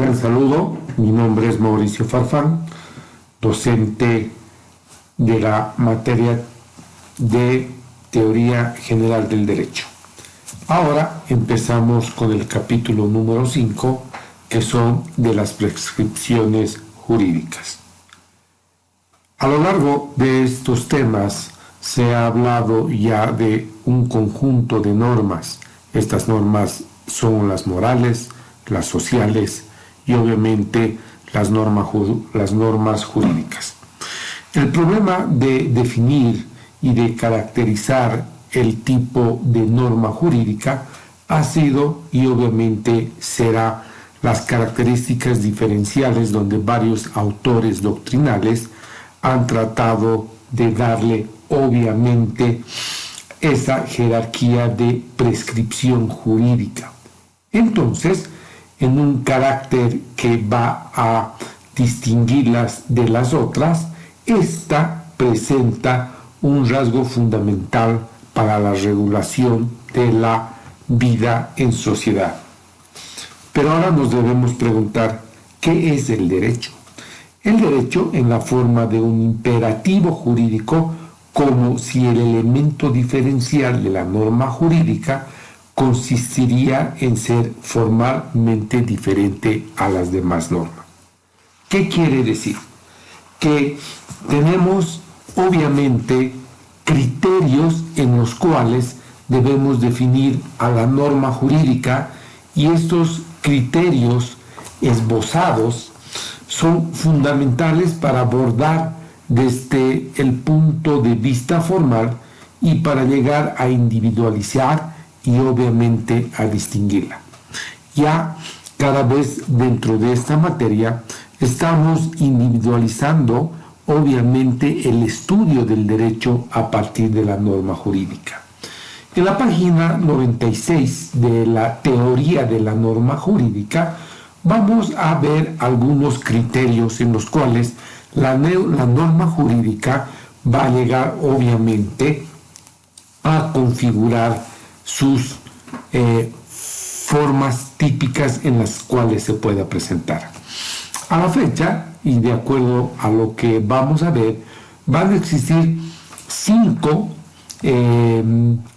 cordial saludo. Mi nombre es Mauricio Farfán, docente de la materia de Teoría General del Derecho. Ahora empezamos con el capítulo número 5, que son de las prescripciones jurídicas. A lo largo de estos temas se ha hablado ya de un conjunto de normas. Estas normas son las morales, las sociales y obviamente las normas jurídicas. El problema de definir y de caracterizar el tipo de norma jurídica ha sido y obviamente será las características diferenciales donde varios autores doctrinales han tratado de darle obviamente esa jerarquía de prescripción jurídica. Entonces, en un carácter que va a distinguirlas de las otras, esta presenta un rasgo fundamental para la regulación de la vida en sociedad. Pero ahora nos debemos preguntar, ¿qué es el derecho? El derecho en la forma de un imperativo jurídico, como si el elemento diferencial de la norma jurídica consistiría en ser formalmente diferente a las demás normas. ¿Qué quiere decir? Que tenemos obviamente criterios en los cuales debemos definir a la norma jurídica y estos criterios esbozados son fundamentales para abordar desde el punto de vista formal y para llegar a individualizar y obviamente a distinguirla. Ya cada vez dentro de esta materia estamos individualizando obviamente el estudio del derecho a partir de la norma jurídica. En la página 96 de la teoría de la norma jurídica vamos a ver algunos criterios en los cuales la norma jurídica va a llegar obviamente a configurar sus formas típicas en las cuales se pueda presentar. A la fecha, y de acuerdo a lo que vamos a ver, van a existir 5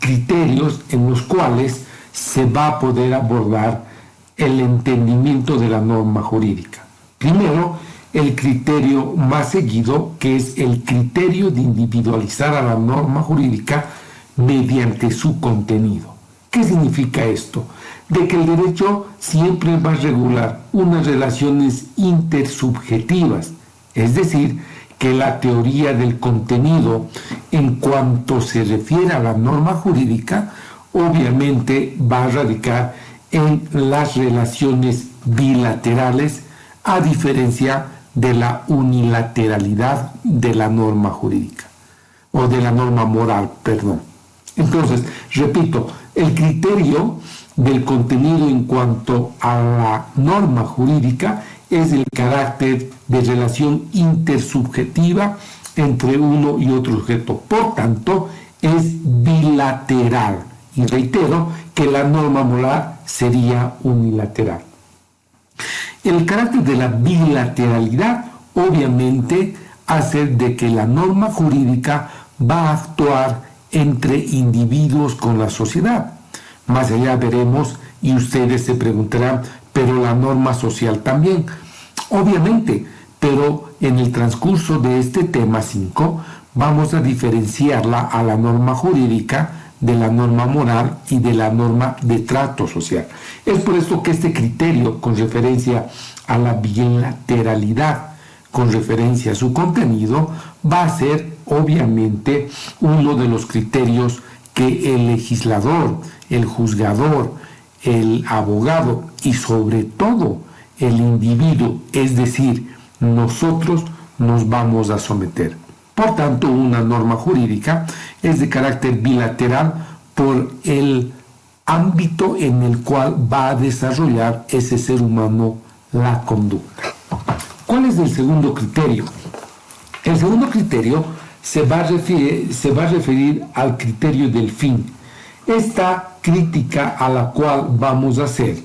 criterios en los cuales se va a poder abordar el entendimiento de la norma jurídica. Primero, el criterio más seguido, que es el criterio de individualizar a la norma jurídica mediante su contenido. ¿Qué significa esto? De que el derecho siempre va a regular unas relaciones intersubjetivas, es decir, que la teoría del contenido en cuanto se refiere a la norma jurídica, obviamente va a radicar en las relaciones bilaterales, a diferencia de la unilateralidad de la norma jurídica, o de la norma moral, perdón. Entonces, repito, el criterio del contenido en cuanto a la norma jurídica es el carácter de relación intersubjetiva entre uno y otro sujeto. Por tanto, es bilateral. Y reitero que la norma moral sería unilateral. El carácter de la bilateralidad obviamente hace de que la norma jurídica va a actuar entre individuos con la sociedad. Más allá veremos y ustedes se preguntarán, pero la norma social también. Obviamente, pero en el transcurso de este tema 5 vamos a diferenciarla a la norma jurídica de la norma moral y de la norma de trato social. Es por esto que este criterio con referencia a la bilateralidad, con referencia a su contenido, va a ser obviamente uno de los criterios que el legislador, el juzgador, el abogado y sobre todo el individuo, es decir, nosotros nos vamos a someter. Por tanto, una norma jurídica es de carácter bilateral por el ámbito en el cual va a desarrollar ese ser humano la conducta. ¿Cuál es el segundo criterio? El segundo criterio se va a referir al criterio del fin. Esta crítica a la cual vamos a hacer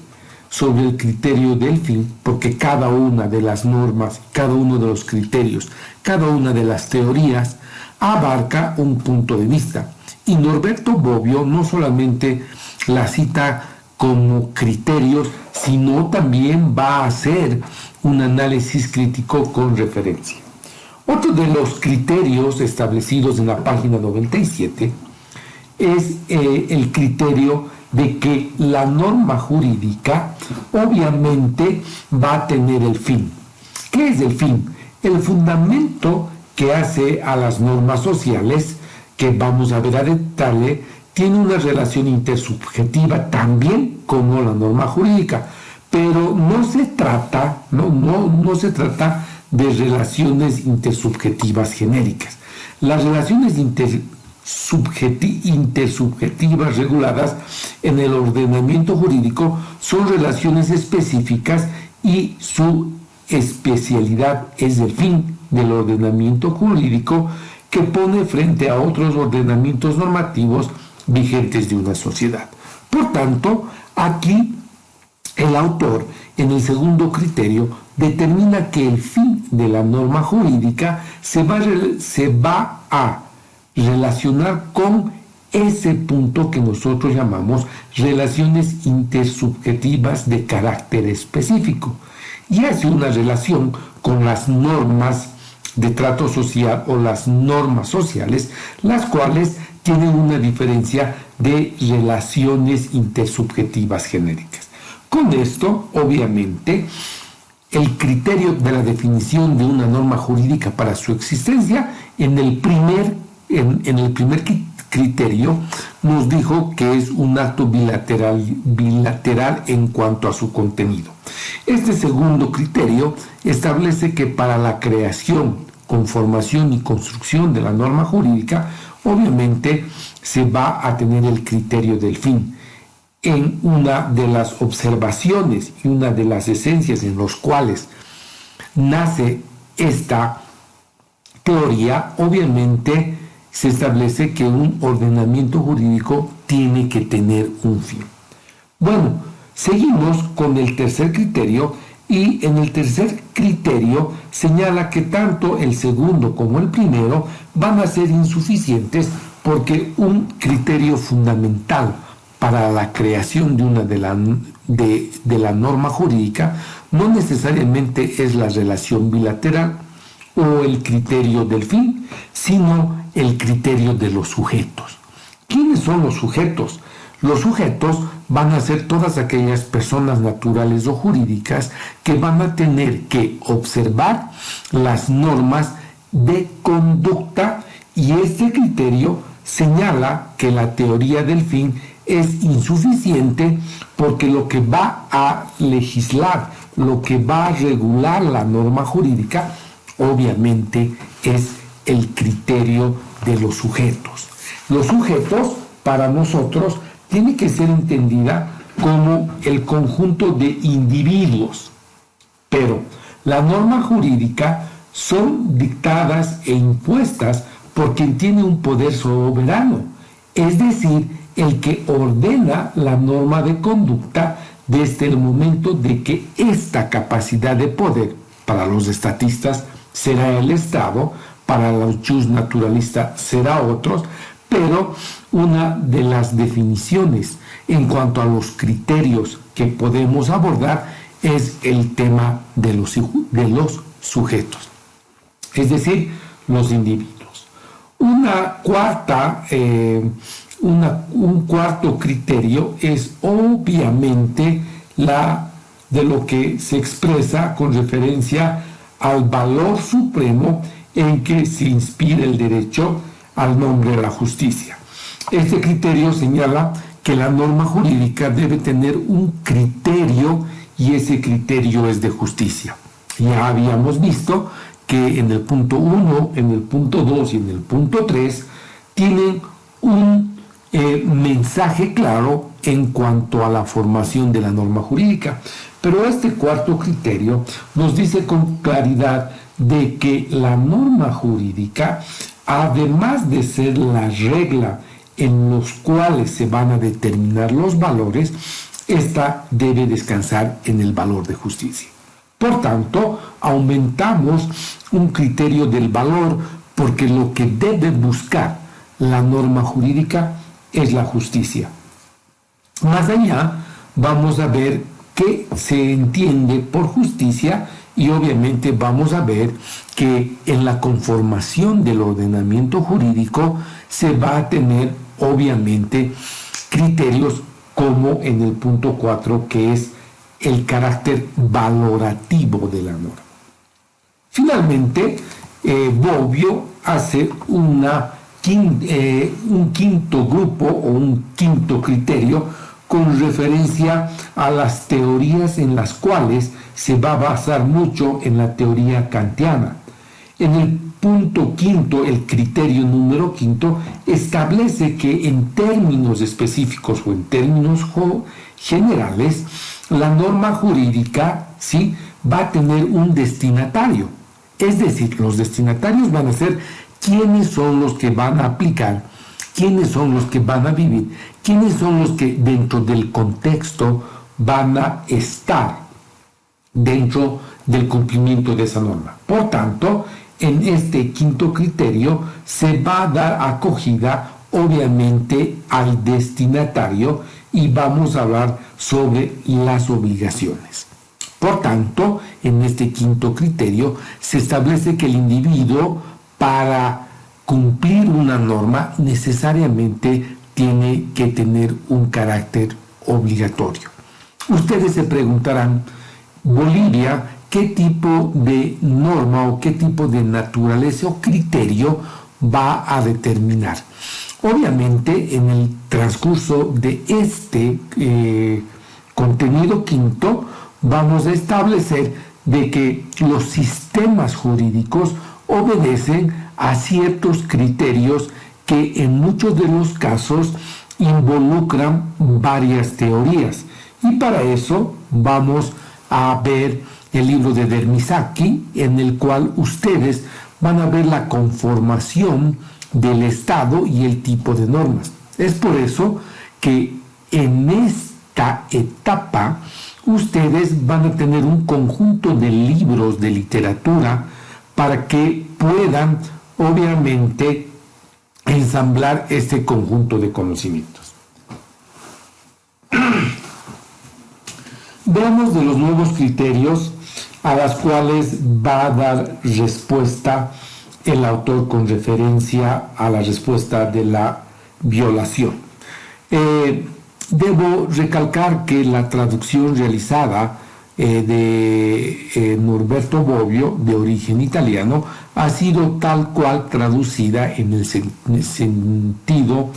sobre el criterio del fin, porque cada una de las normas, cada uno de los criterios, cada una de las teorías abarca un punto de vista. Y Norberto Bobbio no solamente la cita como criterios, sino también va a hacer un análisis crítico con referencia. Otro de los criterios establecidos en la página 97 es el criterio de que la norma jurídica obviamente va a tener el fin. ¿Qué es el fin? El fundamento que hace a las normas sociales, que vamos a ver a detalle, tiene una relación intersubjetiva también como la norma jurídica, pero no se trata de relaciones intersubjetivas genéricas. Las relaciones intersubjetivas reguladas en el ordenamiento jurídico son relaciones específicas y su especialidad es el fin del ordenamiento jurídico que pone frente a otros ordenamientos normativos vigentes de una sociedad. Por tanto, aquí el autor, en el segundo criterio, determina que el fin de la norma jurídica se va a relacionar con ese punto que nosotros llamamos relaciones intersubjetivas de carácter específico, y hace una relación con las normas de trato social o las normas sociales, las cuales tienen una diferencia de relaciones intersubjetivas genéricas. Con esto, obviamente, el criterio de la definición de una norma jurídica para su existencia, en el primer criterio nos dijo que es un acto bilateral en cuanto a su contenido. Este segundo criterio establece que para la creación, conformación y construcción de la norma jurídica, obviamente se va a tener el criterio del fin. En una de las observaciones y una de las esencias en los cuales nace esta teoría, obviamente se establece que un ordenamiento jurídico tiene que tener un fin. Bueno, seguimos con el tercer criterio, y en el tercer criterio señala que tanto el segundo como el primero van a ser insuficientes porque un criterio fundamental para la creación de la norma jurídica no necesariamente es la relación bilateral o el criterio del fin, sino el criterio de los sujetos. ¿Quiénes son los sujetos? Los sujetos van a ser todas aquellas personas naturales o jurídicas que van a tener que observar las normas de conducta, y este criterio señala que la teoría del fin es insuficiente porque lo que va a legislar, lo que va a regular la norma jurídica, obviamente es el criterio de los sujetos. Los sujetos, para nosotros, tiene que ser entendida como el conjunto de individuos, pero la norma jurídica son dictadas e impuestas por quien tiene un poder soberano, es decir, el que ordena la norma de conducta desde el momento de que esta capacidad de poder para los estatistas será el Estado, para los justnaturalistas será otros, pero una de las definiciones en cuanto a los criterios que podemos abordar es el tema de los sujetos, es decir, los individuos. Un cuarto criterio es obviamente de lo que se expresa con referencia al valor supremo en que se inspira el derecho al nombre de la justicia. Este criterio señala que la norma jurídica debe tener un criterio, y ese criterio es de justicia. Ya habíamos visto que en el punto 1, en el punto 2 y en el punto 3 tienen un mensaje claro en cuanto a la formación de la norma jurídica. Pero este cuarto criterio nos dice con claridad de que la norma jurídica, además de ser la regla en los cuales se van a determinar los valores, esta debe descansar en el valor de justicia. Por tanto, aumentamos un criterio del valor porque lo que debe buscar la norma jurídica es la justicia. Más allá, vamos a ver qué se entiende por justicia y obviamente vamos a ver que en la conformación del ordenamiento jurídico se va a tener obviamente criterios como en el punto 4, que es el carácter valorativo de la norma. Finalmente, Bobbio hace un quinto grupo o un quinto criterio con referencia a las teorías en las cuales se va a basar mucho en la teoría kantiana. En el punto quinto, el criterio número quinto, establece que en términos específicos o en términos generales, la norma jurídica, ¿sí?, va a tener un destinatario. Es decir, los destinatarios van a ser quiénes son los que van a aplicar, quiénes son los que van a vivir, quiénes son los que dentro del contexto van a estar dentro del cumplimiento de esa norma. Por tanto, en este quinto criterio se va a dar acogida obviamente al destinatario y vamos a hablar sobre las obligaciones. Por tanto, en este quinto criterio se establece que el individuo, para cumplir una norma, necesariamente tiene que tener un carácter obligatorio. Ustedes se preguntarán, Bolivia, ¿qué tipo de norma o qué tipo de naturaleza o criterio va a determinar? Obviamente, en el transcurso de este contenido quinto, vamos a establecer de que los sistemas jurídicos obedecen a ciertos criterios que en muchos de los casos involucran varias teorías. Y para eso vamos a ver el libro de Dermisaki, en el cual ustedes van a ver la conformación del Estado y el tipo de normas. Es por eso que en esta etapa ustedes van a tener un conjunto de libros de literatura para que puedan obviamente ensamblar este conjunto de conocimientos. Veamos de los nuevos criterios a las cuales va a dar respuesta el autor con referencia a la respuesta de la violación. Debo recalcar que la traducción realizada de Norberto Bobbio, de origen italiano, ha sido tal cual traducida en el sentido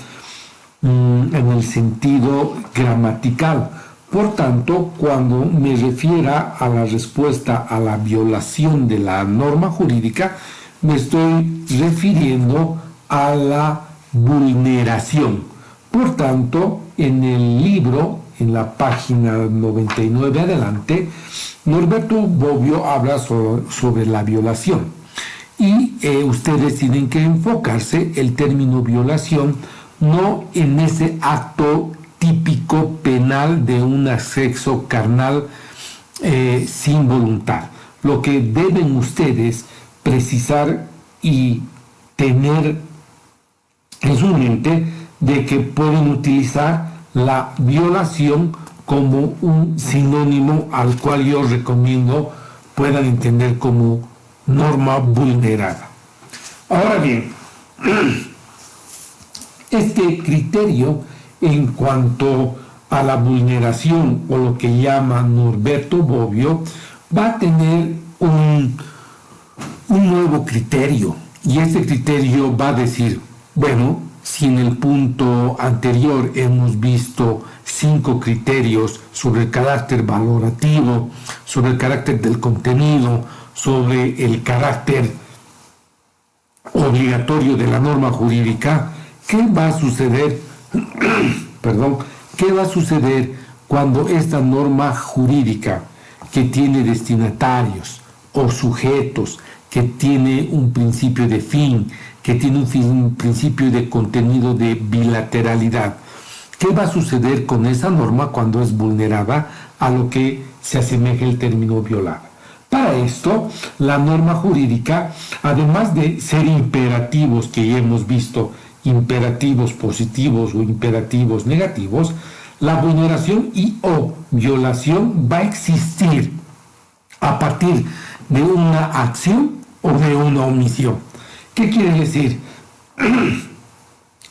gramatical. Por tanto, cuando me refiera a la respuesta a la violación de la norma jurídica, me estoy refiriendo a la vulneración. Por tanto, en el libro, en la página 99 adelante, Norberto Bobbio habla sobre la violación. Y ustedes tienen que enfocarse el término violación no en ese acto típico penal de un sexo carnal sin voluntad. Lo que deben ustedes precisar y tener en su mente de que pueden utilizar la violación como un sinónimo al cual yo recomiendo puedan entender como norma vulnerada. Ahora bien, este criterio en cuanto a la vulneración o lo que llama Norberto Bobbio va a tener un nuevo criterio, y este criterio va a decir, bueno, si en el punto anterior hemos visto 5 criterios sobre el carácter valorativo, sobre el carácter del contenido, sobre el carácter obligatorio de la norma jurídica, ¿qué va a suceder? ¿Qué va a suceder cuando esta norma jurídica, que tiene destinatarios o sujetos, que tiene un principio de fin, que tiene un principio de contenido de bilateralidad, ¿Qué va a suceder con esa norma cuando es vulnerada a lo que se asemeja el término violada? Para esto, la norma jurídica, además de ser imperativos que ya hemos visto, imperativos positivos o imperativos negativos, la vulneración y o violación va a existir a partir de una acción o de una omisión. ¿Qué quiere decir?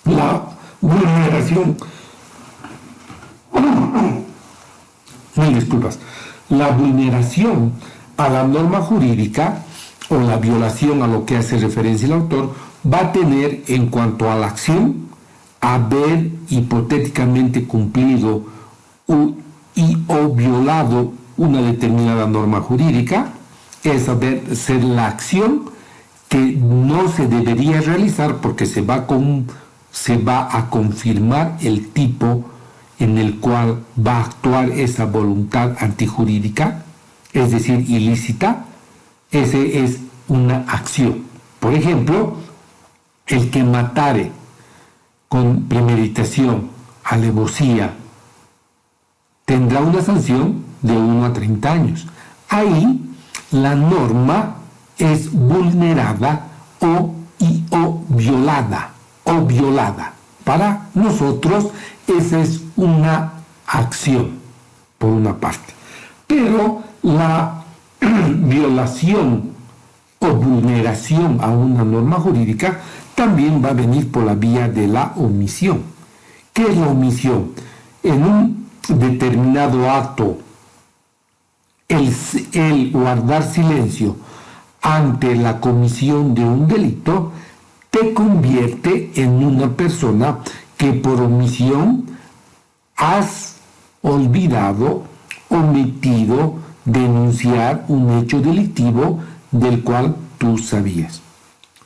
La vulneración, mil disculpas, la vulneración a la norma jurídica o la violación a lo que hace referencia el autor va a tener, en cuanto a la acción, haber hipotéticamente cumplido o violado una determinada norma jurídica, es ser la acción que no se debería realizar porque se va a confirmar el tipo en el cual va a actuar esa voluntad antijurídica, es decir, ilícita. Ese es una acción. Por ejemplo, el que matare con premeditación, alevosía, tendrá una sanción de 1 a 30 años. Ahí la norma es vulnerada o violada. Para nosotros esa es una acción, por una parte. Pero la violación o vulneración a una norma jurídica también va a venir por la vía de la omisión. ¿Qué es la omisión? En un determinado acto, el guardar silencio ante la comisión de un delito te convierte en una persona que por omisión has olvidado, omitido denunciar un hecho delictivo del cual tú sabías.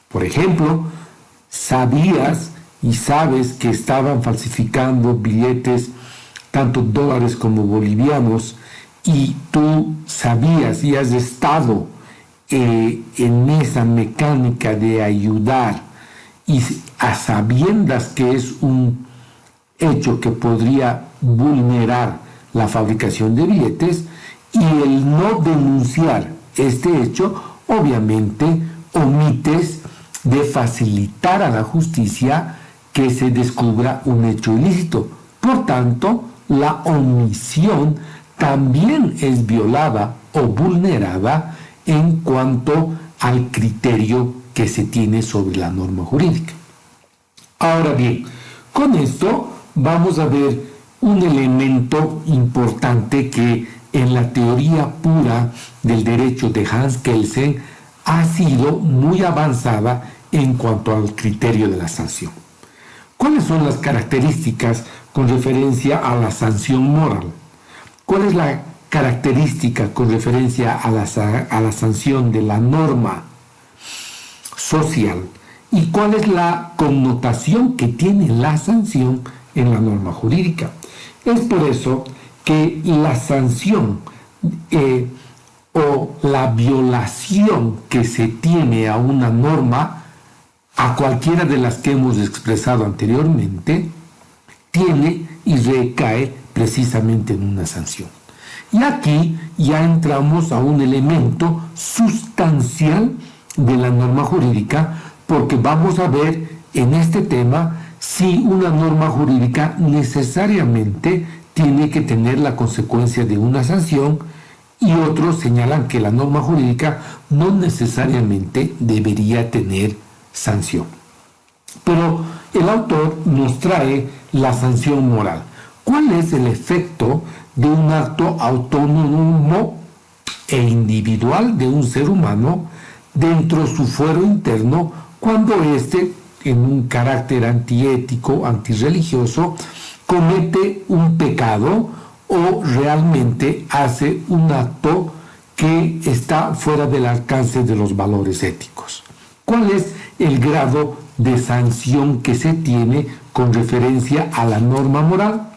Por ejemplo, sabías y sabes que estaban falsificando billetes, tanto dólares como bolivianos, y tú sabías y has estado en esa mecánica de ayudar, y a sabiendas que es un hecho que podría vulnerar la fabricación de billetes, y el no denunciar este hecho, obviamente omites de facilitar a la justicia que se descubra un hecho ilícito. Por tanto, la omisión también es violada o vulnerada en cuanto al criterio que se tiene sobre la norma jurídica. Ahora bien, con esto vamos a ver un elemento importante que en la teoría pura del derecho de Hans Kelsen ha sido muy avanzada en cuanto al criterio de la sanción. ¿Cuáles son las características con referencia a la sanción moral? ¿Cuál es la característica con referencia a la sanción de la norma social? ¿Y cuál es la connotación que tiene la sanción en la norma jurídica? Es por eso que la sanción o la violación que se tiene a una norma, a cualquiera de las que hemos expresado anteriormente, tiene y recae precisamente en una sanción. Y aquí ya entramos a un elemento sustancial de la norma jurídica, porque vamos a ver en este tema si una norma jurídica necesariamente tiene que tener la consecuencia de una sanción, y otros señalan que la norma jurídica no necesariamente debería tener sanción. Pero el autor nos trae la sanción moral. ¿Cuál es el efecto de un acto autónomo e individual de un ser humano dentro de su fuero interno cuando éste, en un carácter antiético, antirreligioso, comete un pecado o realmente hace un acto que está fuera del alcance de los valores éticos? ¿Cuál es el grado de sanción que se tiene con referencia a la norma moral?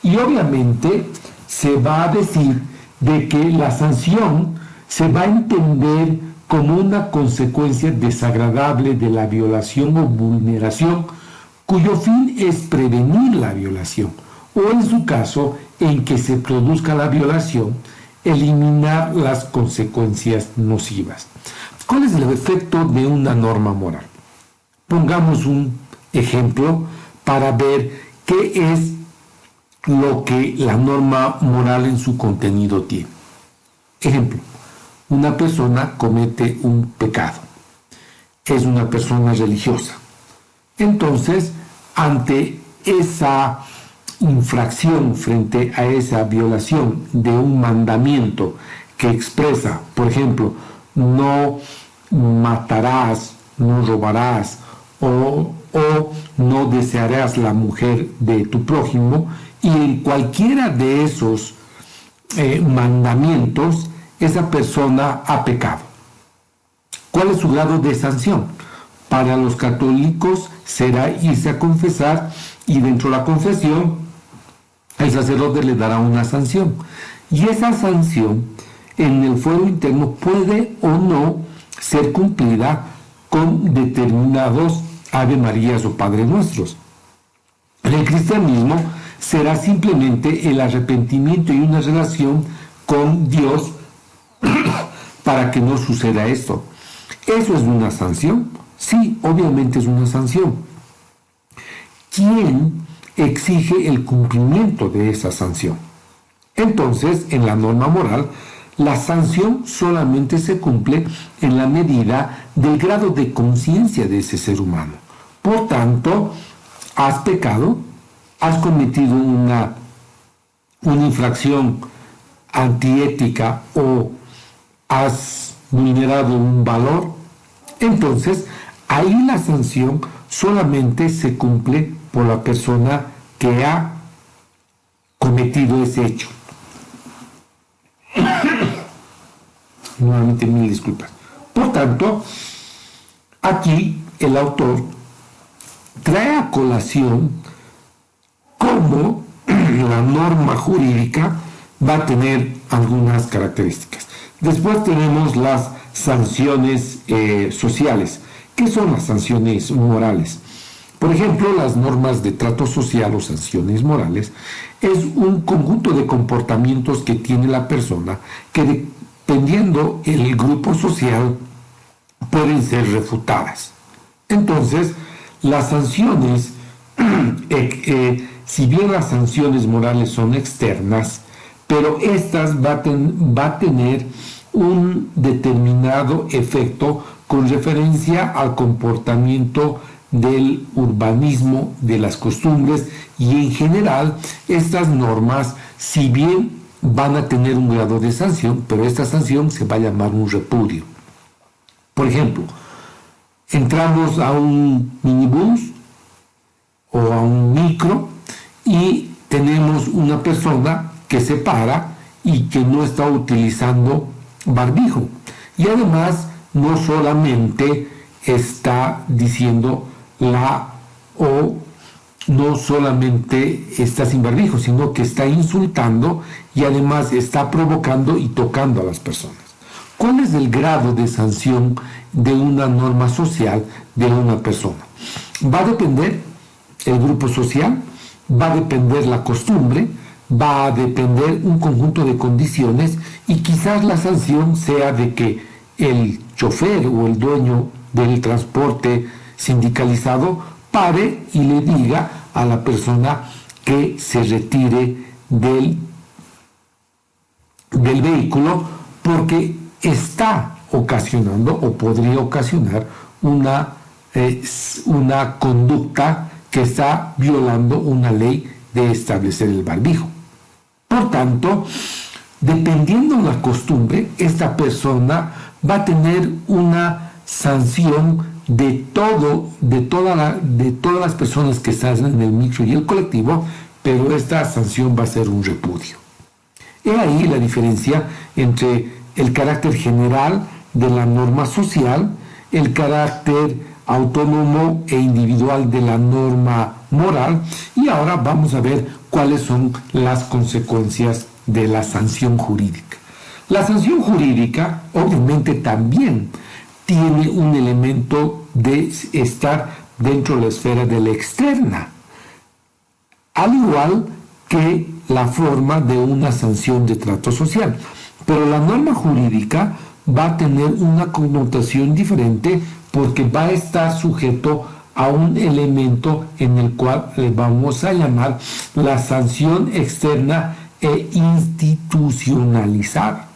Y obviamente se va a decir de que la sanción se va a entender como una consecuencia desagradable de la violación o vulneración, cuyo fin es prevenir la violación. o en su caso en que se produzca la violación, eliminar las consecuencias nocivas. ¿Cuál es el efecto de una norma moral? Pongamos un ejemplo para ver qué es lo que la norma moral en su contenido tiene. Ejemplo, una persona comete un pecado, es una persona religiosa. Entonces, ante esa infracción, frente a esa violación de un mandamiento que expresa, por ejemplo, no matarás, no robarás o no desearás la mujer de tu prójimo, y en cualquiera de esos mandamientos esa persona ha pecado. ¿Cuál es su grado de sanción? Para los católicos será irse a confesar, y dentro de la confesión el sacerdote le dará una sanción. Y esa sanción en el fuero interno puede o no ser cumplida con determinados Ave Marías o Padre Nuestros. En el cristianismo será simplemente el arrepentimiento y una relación con Dios para que no suceda esto. ¿Eso es una sanción? Sí, obviamente es una sanción. ¿Quién exige el cumplimiento de esa sanción? Entonces, en la norma moral, la sanción solamente se cumple en la medida del grado de conciencia de ese ser humano. Por tanto, has pecado, has cometido una infracción antiética o has vulnerado un valor, entonces ahí la sanción solamente se cumple por la persona que ha cometido ese hecho. Nuevamente, mil disculpas. Por tanto, aquí el autor trae a colación cómo la norma jurídica va a tener algunas características. Después tenemos las sanciones sociales. ¿Qué son las sanciones morales? Por ejemplo, las normas de trato social o sanciones morales es un conjunto de comportamientos que tiene la persona que, dependiendo el grupo social, pueden ser refutadas. Entonces, las sanciones, si bien las sanciones morales son externas, pero estas va a tener un determinado efecto con referencia al comportamiento del urbanismo, de las costumbres, y en general estas normas, si bien van a tener un grado de sanción, pero esta sanción se va a llamar un repudio. Por ejemplo, entramos a un minibús o a un micro y tenemos una persona que se para y que no está utilizando barbijo. Y además no solamente está diciendo no solamente está sin barbijo, sino que está insultando y además está provocando y tocando a las personas. ¿Cuál es el grado de sanción de una norma social de una persona? Va a depender el grupo social, va a depender la costumbre, va a depender un conjunto de condiciones, y quizás la sanción sea de que el chofer o el dueño del transporte sindicalizado pare y le diga a la persona que se retire del vehículo porque está ocasionando o podría ocasionar una conducta que está violando una ley de establecer el barbijo. Por tanto, dependiendo de la costumbre, esta persona va a tener una sanción de todas las personas que están en el micro y el colectivo, pero esta sanción va a ser un repudio. He ahí la diferencia entre el carácter general de la norma social, el carácter autónomo e individual de la norma moral, y ahora vamos a ver cuáles son las consecuencias de la sanción jurídica. La sanción jurídica obviamente también tiene un elemento de estar dentro de la esfera de la externa, al igual que la forma de una sanción de trato social. Pero la norma jurídica va a tener una connotación diferente porque va a estar sujeto a un elemento en el cual le vamos a llamar la sanción externa e institucionalizada.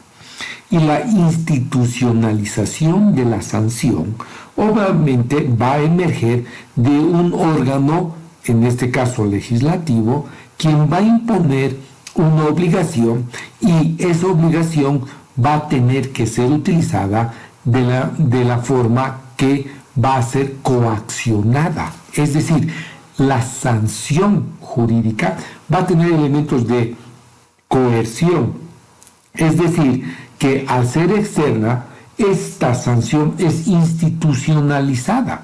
Y la institucionalización de la sanción obviamente va a emerger de un órgano, en este caso legislativo, quien va a imponer una obligación y esa obligación va a tener que ser utilizada de la forma que va a ser coaccionada. Es decir, la sanción jurídica va a tener elementos de coerción. Es decir, que al ser externa, esta sanción es institucionalizada.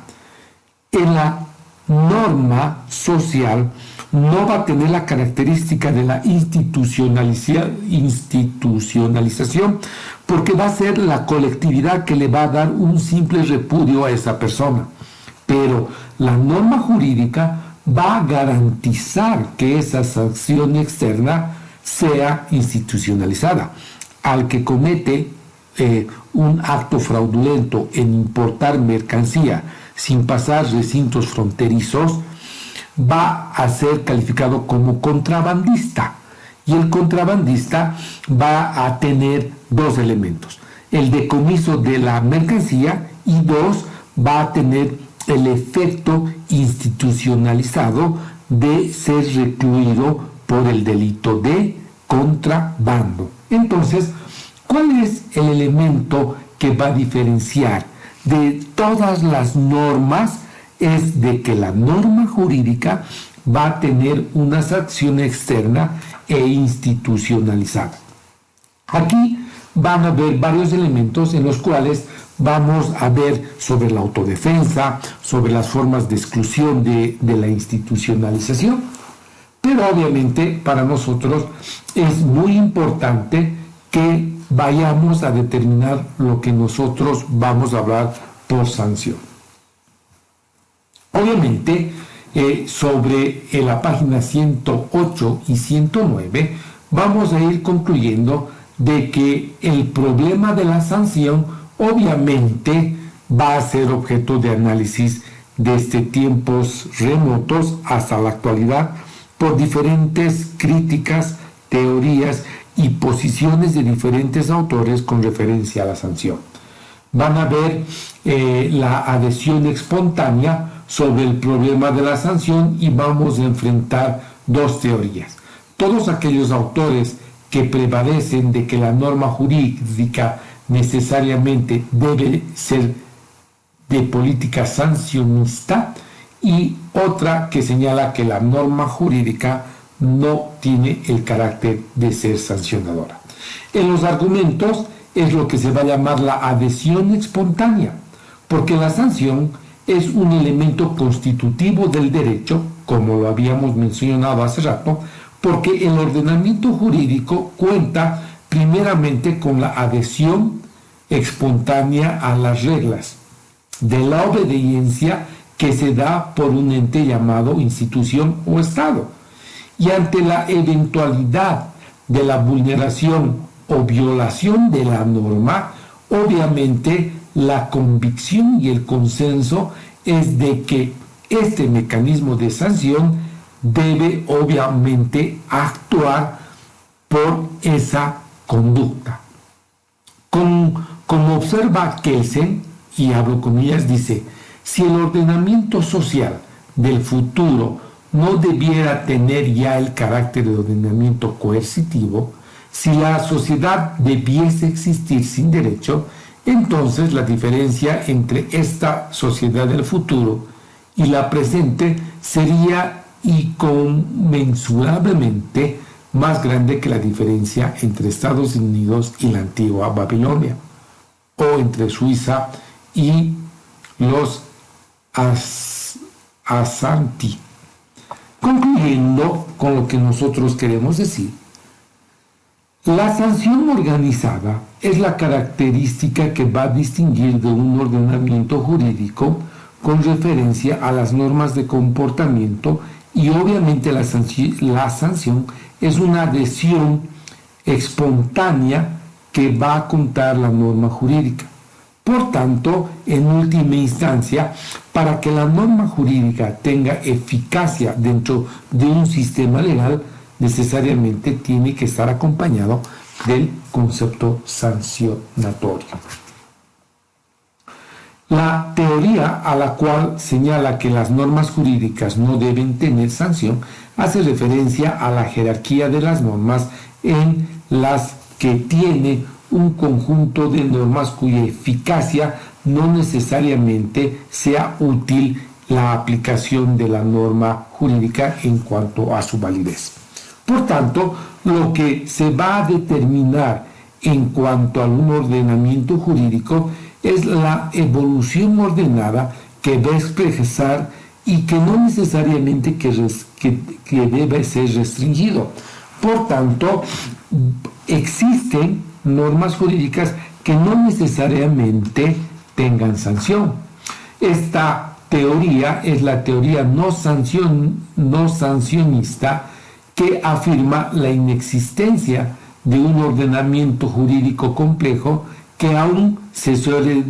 En la norma social no va a tener la característica de la institucionalización porque va a ser la colectividad que le va a dar un simple repudio a esa persona. Pero la norma jurídica va a garantizar que esa sanción externa sea institucionalizada. Al que comete un acto fraudulento en importar mercancía sin pasar recintos fronterizos, va a ser calificado como contrabandista. Y el contrabandista va a tener dos elementos: el decomiso de la mercancía y dos, va a tener el efecto institucionalizado de ser recluido por el delito de contrabando. Entonces, ¿cuál es el elemento que va a diferenciar de todas las normas? Es de que la norma jurídica va a tener una sanción externa e institucionalizada. Aquí van a haber varios elementos en los cuales vamos a ver sobre la autodefensa, sobre las formas de exclusión de la institucionalización, pero obviamente para nosotros es muy importante que vayamos a determinar lo que nosotros vamos a hablar por sanción. Obviamente, sobre la página 108 y 109 vamos a ir concluyendo de que el problema de la sanción obviamente va a ser objeto de análisis desde tiempos remotos hasta la actualidad por diferentes críticas, teorías y posiciones de diferentes autores con referencia a la sanción. Van a ver la adhesión espontánea sobre el problema de la sanción y vamos a enfrentar dos teorías. Todos aquellos autores que prevalecen de que la norma jurídica necesariamente debe ser de política sancionista, y otra que señala que la norma jurídica no tiene el carácter de ser sancionadora. En los argumentos es lo que se va a llamar la adhesión espontánea, porque la sanción es un elemento constitutivo del derecho, como lo habíamos mencionado hace rato, porque el ordenamiento jurídico cuenta primeramente con la adhesión espontánea a las reglas de la obediencia que se da por un ente llamado institución o Estado. Y ante la eventualidad de la vulneración o violación de la norma, obviamente la convicción y el consenso es de que este mecanismo de sanción debe obviamente actuar por esa conducta. Como observa Kelsen, y abro comillas, dice: si el ordenamiento social del futuro no debiera tener ya el carácter de ordenamiento coercitivo, si la sociedad debiese existir sin derecho, entonces la diferencia entre esta sociedad del futuro y la presente sería inconmensurablemente más grande que la diferencia entre Estados Unidos y la antigua Babilonia, o entre Suiza y los Asanti. Concluyendo con lo que nosotros queremos decir, la sanción organizada es la característica que va a distinguir de un ordenamiento jurídico con referencia a las normas de comportamiento y obviamente la sanción es una adhesión espontánea que va a contar la norma jurídica. Por tanto, en última instancia, para que la norma jurídica tenga eficacia dentro de un sistema legal, necesariamente tiene que estar acompañado del concepto sancionatorio. La teoría a la cual señala que las normas jurídicas no deben tener sanción hace referencia a la jerarquía de las normas en las que tiene un conjunto de normas cuya eficacia no necesariamente sea útil la aplicación de la norma jurídica en cuanto a su validez. Por tanto, lo que se va a determinar en cuanto a un ordenamiento jurídico es la evolución ordenada que va a expresar y que no necesariamente que debe ser restringido. Por tanto, existen normas jurídicas que no necesariamente tengan sanción. Esta teoría es la teoría no sancionista, que afirma la inexistencia de un ordenamiento jurídico complejo que aún se suele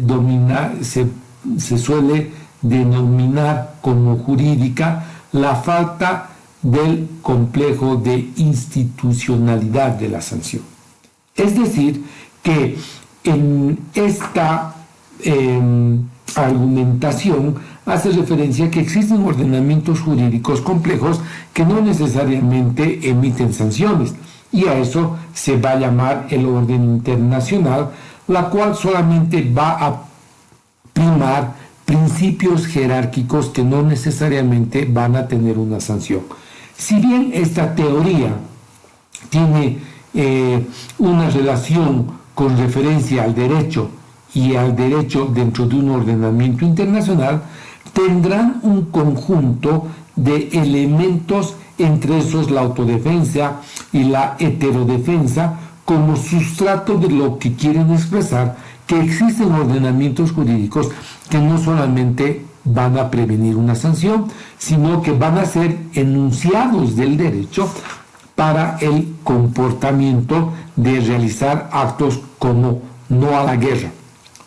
denominar como jurídica la falta del complejo de institucionalidad de la sanción. Es decir, que en esta argumentación hace referencia a que existen ordenamientos jurídicos complejos que no necesariamente emiten sanciones, y a eso se va a llamar el orden internacional, la cual solamente va a primar principios jerárquicos que no necesariamente van a tener una sanción. Si bien esta teoría tiene una relación con referencia al derecho y al derecho dentro de un ordenamiento internacional, tendrán un conjunto de elementos, entre esos la autodefensa y la heterodefensa, como sustrato de lo que quieren expresar que existen ordenamientos jurídicos que no solamente van a prevenir una sanción, sino que van a ser enunciados del derecho para el comportamiento de realizar actos como no a la guerra.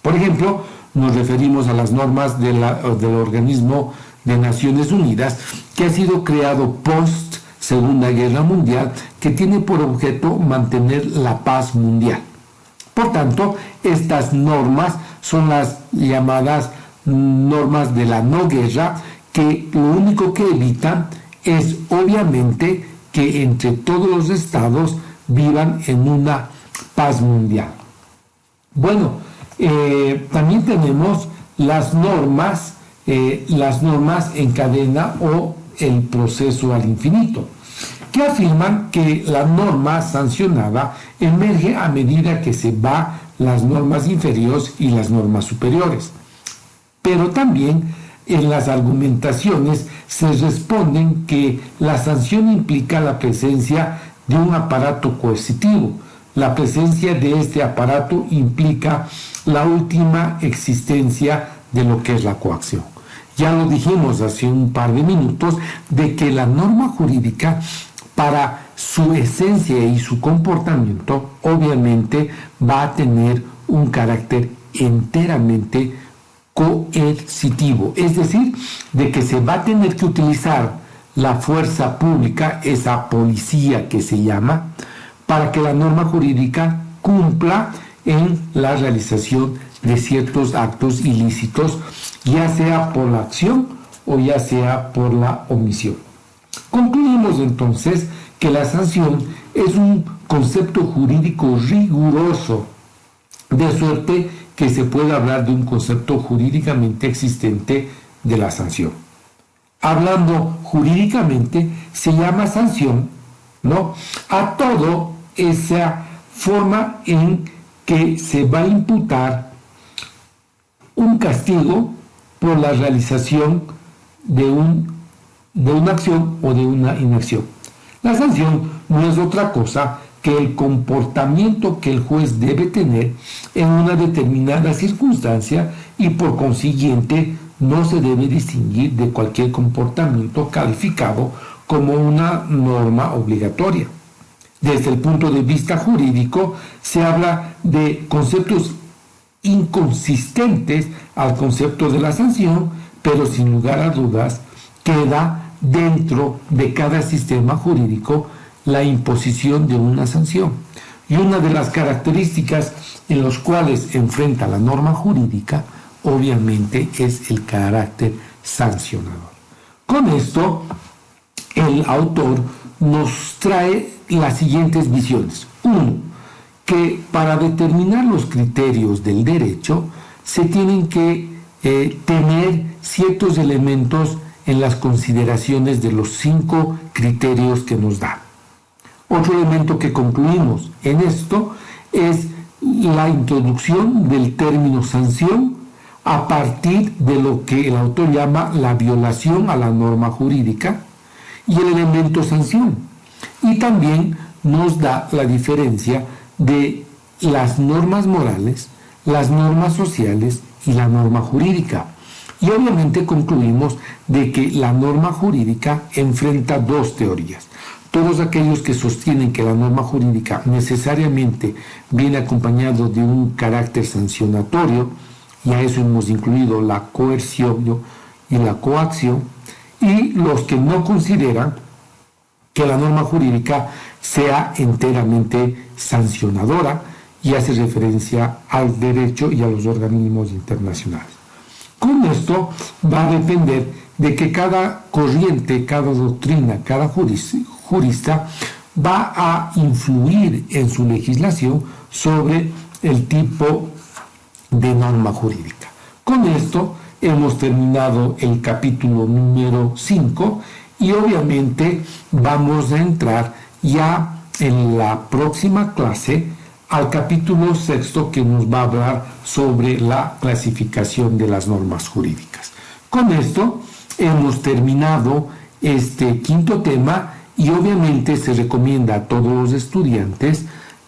Por ejemplo, nos referimos a las normas del Organismo de Naciones Unidas, que ha sido creado post Segunda Guerra Mundial, que tiene por objeto mantener la paz mundial. Por tanto, estas normas son las llamadas normas de la no guerra, que lo único que evitan es obviamente que entre todos los estados vivan en una paz mundial. Bueno, también tenemos las normas en cadena o el proceso al infinito, que afirman que la norma sancionada emerge a medida que se va las normas inferiores y las normas superiores. Pero también en las argumentaciones se responden que la sanción implica la presencia de un aparato coercitivo. La presencia de este aparato implica la última existencia de lo que es la coacción. Ya lo dijimos hace un par de minutos, de que la norma jurídica, para su esencia y su comportamiento, obviamente va a tener un carácter enteramente coercitivo, es decir, de que se va a tener que utilizar la fuerza pública, esa policía que se llama, para que la norma jurídica cumpla en la realización de ciertos actos ilícitos, ya sea por la acción o ya sea por la omisión. Concluimos entonces que la sanción es un concepto jurídico riguroso, de suerte que se puede hablar de un concepto jurídicamente existente de la sanción. Hablando jurídicamente, se llama sanción, ¿no?, a toda esa forma en que se va a imputar un castigo por la realización de una acción o de una inacción. La sanción no es otra cosa que el comportamiento que el juez debe tener en una determinada circunstancia, y por consiguiente no se debe distinguir de cualquier comportamiento calificado como una norma obligatoria. Desde el punto de vista jurídico, se habla de conceptos inconsistentes al concepto de la sanción, pero sin lugar a dudas queda dentro de cada sistema jurídico la imposición de una sanción. Y una de las características en las cuales enfrenta la norma jurídica, obviamente, es el carácter sancionador. Con esto, el autor nos trae las siguientes visiones. Uno, que para determinar los criterios del derecho se tienen que tener ciertos elementos en las consideraciones de los 5 criterios que nos da. Otro elemento que concluimos en esto es la introducción del término sanción a partir de lo que el autor llama la violación a la norma jurídica y el elemento sanción. Y también nos da la diferencia de las normas morales, las normas sociales y la norma jurídica. Y obviamente concluimos de que la norma jurídica enfrenta 2 teorías. Todos aquellos que sostienen que la norma jurídica necesariamente viene acompañado de un carácter sancionatorio, y a eso hemos incluido la coerción y la coacción, y los que no consideran que la norma jurídica sea enteramente sancionadora y hace referencia al derecho y a los organismos internacionales. Con esto va a depender de que cada corriente, cada doctrina, cada jurista va a influir en su legislación sobre el tipo de norma jurídica. Con esto hemos terminado el capítulo número 5 y obviamente vamos a entrar ya en la próxima clase al capítulo 6 que nos va a hablar sobre la clasificación de las normas jurídicas. Con esto hemos terminado este 5º tema y obviamente se recomienda a todos los estudiantes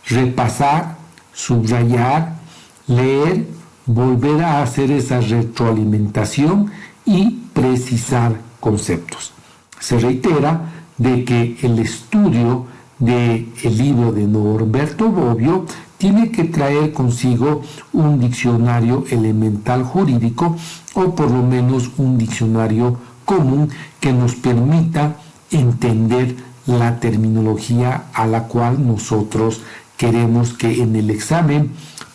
repasar, subrayar, leer, volver a hacer esa retroalimentación y precisar conceptos. Se reitera de que el estudio del libro de Norberto Bobbio tiene que traer consigo un diccionario elemental jurídico o por lo menos un diccionario común que nos permita entender la terminología a la cual nosotros queremos que en el examen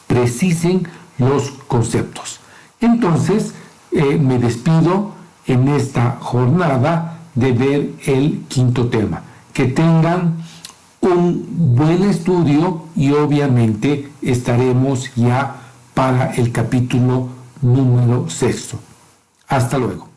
precisen los conceptos. Entonces, me despido en esta jornada de ver el 5º tema. Que tengan un buen estudio y obviamente estaremos ya para el capítulo número 6. Hasta luego.